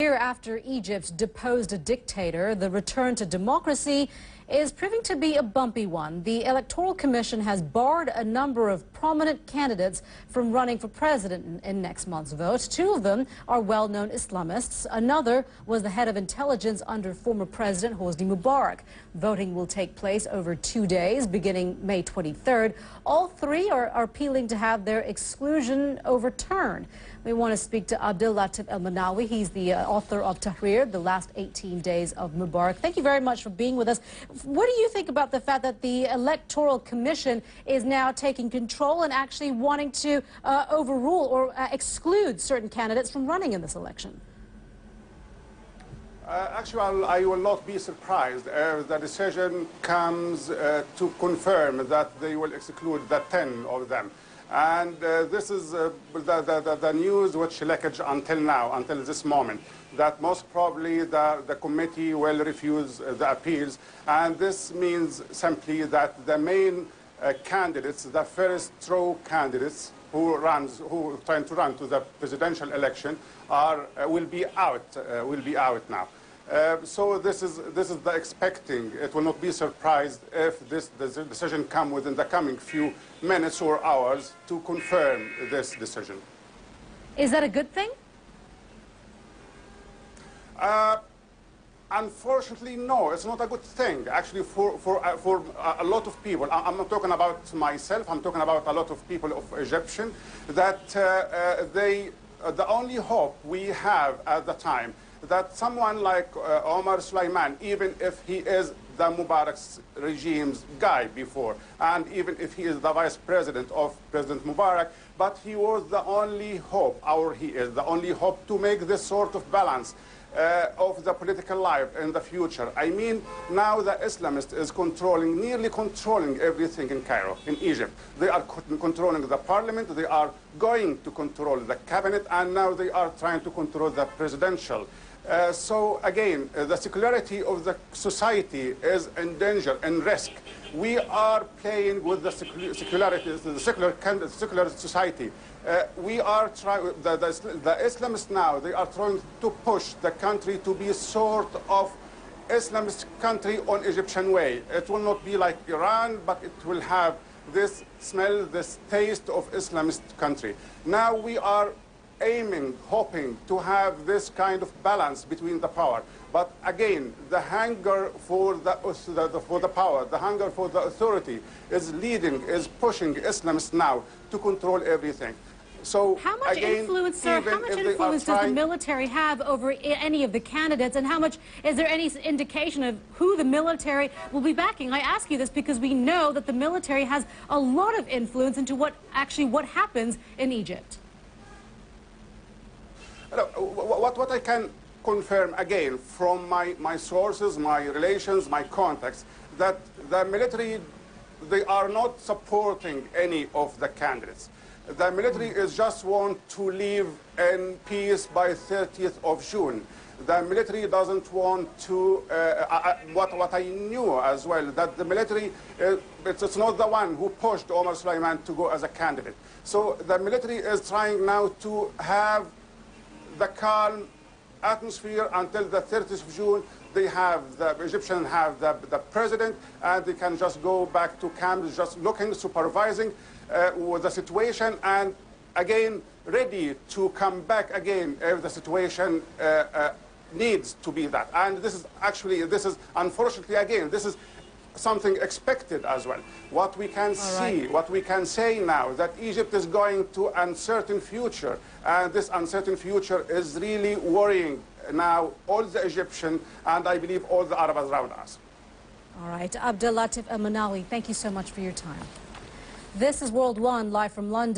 year after Egypt deposed a dictator, the return to democracy is proving to be a bumpy one. The Electoral Commission has barred a number of prominent candidates from running for president in next month's vote. Two of them are well-known Islamists. Another was the head of intelligence under former President Hosni Mubarak. Voting will take place over 2 days, beginning May 23rd. All three are appealing to have their exclusion overturned. We want to speak to Abdellatif El-menawy. He's the author of Tahrir, The Last 18 Days of Mubarak. Thank you very much for being with us. What do you think about the fact that the Electoral Commission is now taking control and actually wanting to overrule or exclude certain candidates from running in this election? Actually, I will not be surprised if the decision comes to confirm that they will exclude the 10 of them. And this is the news which leaked until now, until this moment, that most probably the committee will refuse the appeals. And this means simply that the main candidates, the first row candidates who are trying to run to the presidential election, will be out now. So this is the expecting. It will not be surprised if this decision comes within the coming few minutes or hours to confirm this decision. Is that a good thing? Unfortunately, no, it's not a good thing. Actually, for a lot of people, I'm not talking about myself, I'm talking about a lot of people of Egyptian, that the only hope we have at the time that someone like Omar Sulaiman, even if he is the Mubarak's regime's guy before, and even if he is the vice president of President Mubarak, but he was the only hope, or he is the only hope to make this sort of balance of the political life in the future. I mean, now the Islamist is nearly controlling everything in Cairo, in Egypt. They are controlling the parliament, they are going to control the cabinet, and now they are trying to control the presidential. So again, the secularity of the society is in danger, in risk. We are playing with the secularity, the secular society. We are trying, the Islamists now, they are trying to push the country to be sort of Islamist country on Egyptian way. It will not be like Iran, but it will have this smell, this taste of Islamist country. Now we are aiming, hoping to have this kind of balance between the power. But again, the hunger for the power, the hunger for the authority is pushing Islamists now to control everything. So how much influence, sir, how much influence does the military have over any of the candidates, and is there any indication of who the military will be backing? I ask you this because we know that the military has a lot of influence into what happens in Egypt. What I can confirm again from my sources, my relations, my contacts, that the military, they are not supporting any of the candidates. The military is just want to live in peace by 30th of June. The military doesn't want to, what I knew as well, that the military, it's not the one who pushed Omar Sulaiman to go as a candidate. So the military is trying now to have the calm atmosphere until the 30th of June. The Egyptians have the president, and they can just go back to camp, just looking, supervising with the situation, and again, ready to come back again if the situation needs to be that. And this is unfortunately, again, this is something expected as well. What we can what we can say now, that Egypt is going to an uncertain future, and this uncertain future is really worrying now all the Egyptians, and I believe all the Arabs around us. All right, Abdellatif El-menawy, thank you so much for your time. This is World One, live from London.